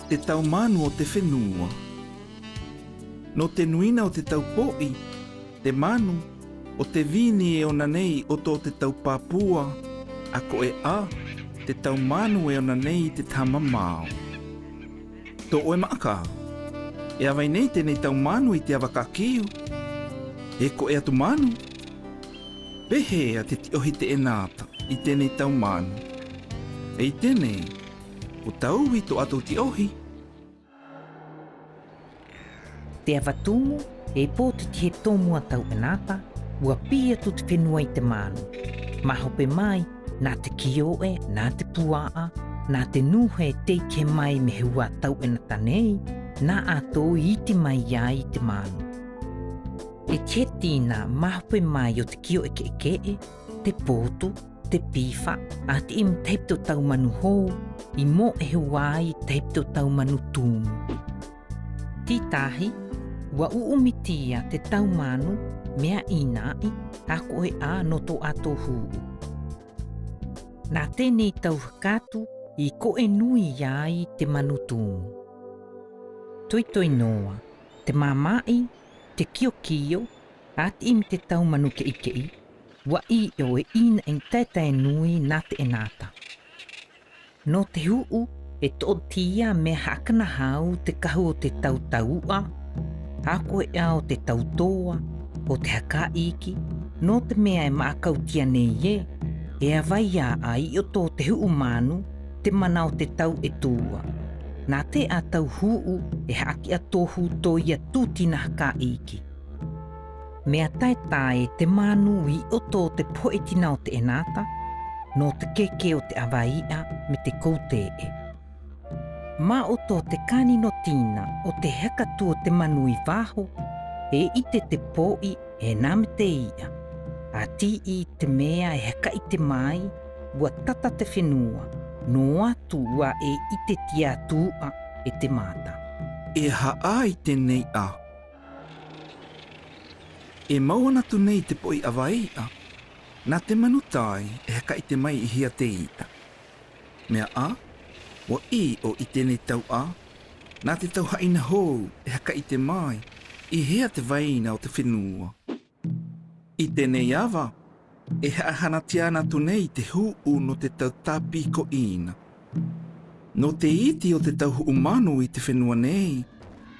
te tau manu o te whenua. No te nuina o te tau po'i, te manu, o te vini e ona nei o tō te tau pāpua, a ko e a, te tau manu e ona nei te tama māo. Tō oe maaka, e awai nei tēnei tau manu i te awakakiu. E ko e atu manu? Pehe a te tiohi te enata i tēnei tau manu. E i tēnei, o tau i tō atu tiohi. Te awatumu e pōti te he tōmua tau enata, ua pia tu te whenua i te manu. Mahope mai, nā te kioe, nā te puaa, nā te nuhe te ke mai me hua tau enata nei, nā ato i te mai ia i te manu. E te tīna mahope mai o te kio eke, te pōtu, te piwha, a te im teipto tau manu hou, i mo e hua i teipto tau manu tūmu. Titahi, ua uumitia te tau manu mea inai a koe a no tō ato huu. Nā tēnei tau hakatu i koe nui iai te manu tūmu. Toi noa, te mamai, te kio, a te im te tau manu kei, wa i o e ina en tētai nui nā te enata. No te huu e tō tia me hakana hau te kahu o te tau taua, a koe au te tau toa, o te haka iki, no te mea e maakau tia nei e awai a ai o tō te huu manu, te mana o te tau e tūa. Nā te a tau huu e haki a tohu tō ia tūtina haka iki. Mea tae te manu i o tō te poetina o te enata, no te keke o te awaia me te koutee. Ma o tō te kani no tīna o te hekatu o te manu i waho, e ite te pōi e nāme te ia. A ti i te mea e heka i te mai, ua tata te whenua, no atu ua e ite tia tūa e te mata. E haa i tēnei a. E maua tu nei te poi awaia, nā te manu tai e heka i te mai i hia te ita. Mea a, wa i o i tēnei tau a, nā te tau haina hou e haka i te mai, i hea te vaina o te whenua. I tēnei awa, e hana tiana tu nei te huu no te tau tāpiko ina. No te iti o te tau huu manu i te whenua nei,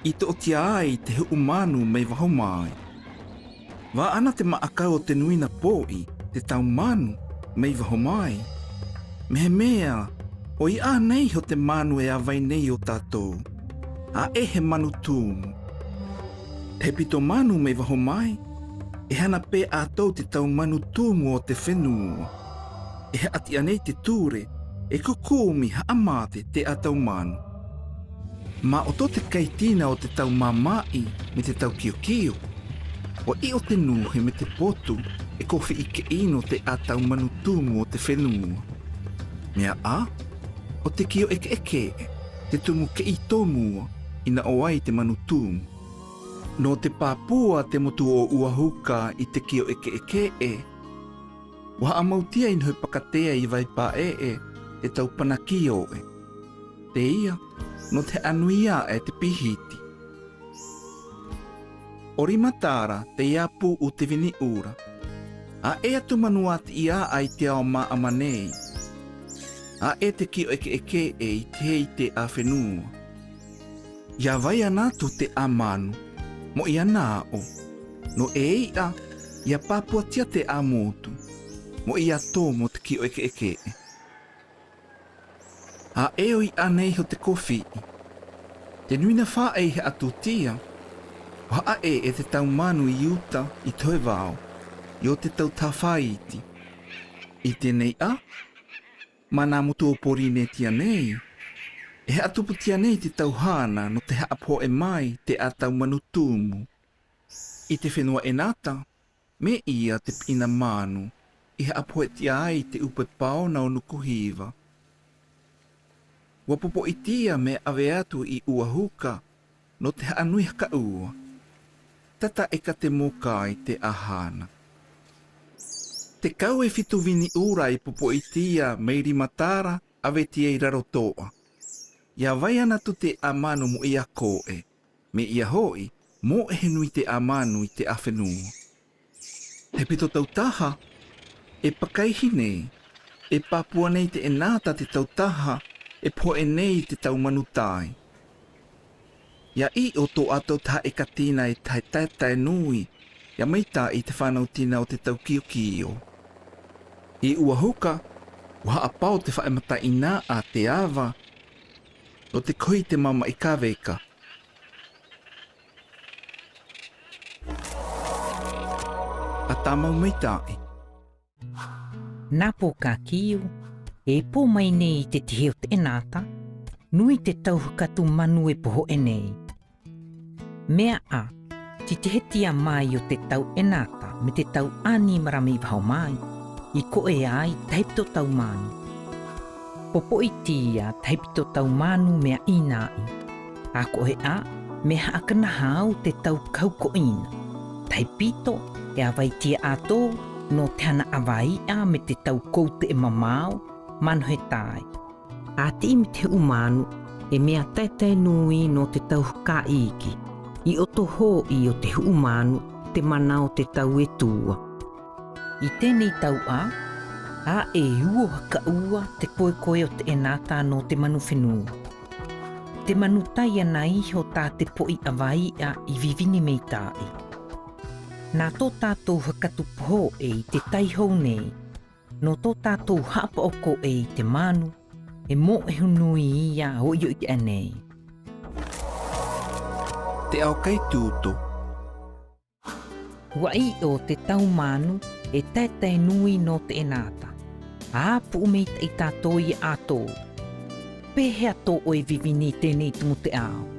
i to o tia ai te huu manu mei waho mai. Wa ana te maakau o te nuina pōi, te tau manu mei waho mai. Mehe mea, o i a nei ho te manu e awai nei o tātou, a e he manu tūmu. He pito manu mei waho mai, e hana pē ātou te tau manu tūmu o te whenua. E he ati anei te tūre, e kukumi ha amate te atau manu. Ma o tō te kaitina o te tau mamai me te tau kio, o i o te nuhe me te potu e kofi ike ino te atau manu tūmu o te whenua. Mea a, o te kio eke, te tumu ke i tōmua ina o ai te manu tūmu. No te pāpua te motu o uahuka i te kio eke wa amautia in hoi pakatea i vai pā te tau panakio e. Te ia, no te anuia e te pihiti. Ori matara te iapu o te vini ura, a e atu manuat ia ai te ao maa manei. A e te kio eke e i te a whenua. Ia vai anatu te amanu, mo ia nā o. No e ia, ia pāpua tia te amotu, mo ia tō mo te kio eke. A e o i anei ho te kofi. Te nuina wha e he atu tia, wa a e te tau manu i uta i toe wao, i o te tau tawhaiti. I tēnei a, mana mutu o porine tia nei, e he atupu tia nei te tauhana no te haapo e mai te atau manu tūmu. I te whenua enata, me ia te pina manu, i haapo e tia ai te upe pao na o nukuhiva. Wapopo i tia me awe atu i uahuka, no te anui haka ua. Tata e ka te mokai te ahana. Te kau e fitu vini ura i popo i tia meiri matara awe tia i raro toa. ia vai ana tu te amanu mo ia koe, me ia hoi, mo e henui te amanu i te awhenua. He pito tautaha, e pakaihi nei, e papua nei te enata te tautaha, e poe nei te taumanutai. Ia I o tō ato ta e katina e tai nui, ia meita I te whanau tina o te taukio. I ua huka, ua apau te whaemata ina a te awa, o te koi te mama I kaweka. A tamau meitai. Nā pō ka kio, e pō mai nei te tiheo te enata, nui te tauhukatu manu e poho e nei. Mea a, ti te hetia mai o te tau enata me te tau ani marami vahau mai, I ko e ai taipito tau manu. Popo I tia taipito tau manu mea inai. A ko e a, me haakana hau te tau kauko ina. Taipito e awai tia ato no te hana awai a me te tau koute e mamao, manu he tai. A te imi te umanu e mea taitai nui no te tau huka iki. I oto ho I o te umanu te manao te tau e tua. I tēnei tau a e uo haka ua te koe o te enata no te manu whenua. Te manu tai ana iho tā te poi awai a I vivini mei tai. Nā tō tātou hakatu poho e te taihou nei, no tō tātou hapa oko e te manu, e mo e hunui ia hoi i anei. Te au kai tūto. Wai o te tau manu e taitai nui no te enata. A pu mei te tātou I ato. Pehe ato o e vivini tēnei tumu te ao.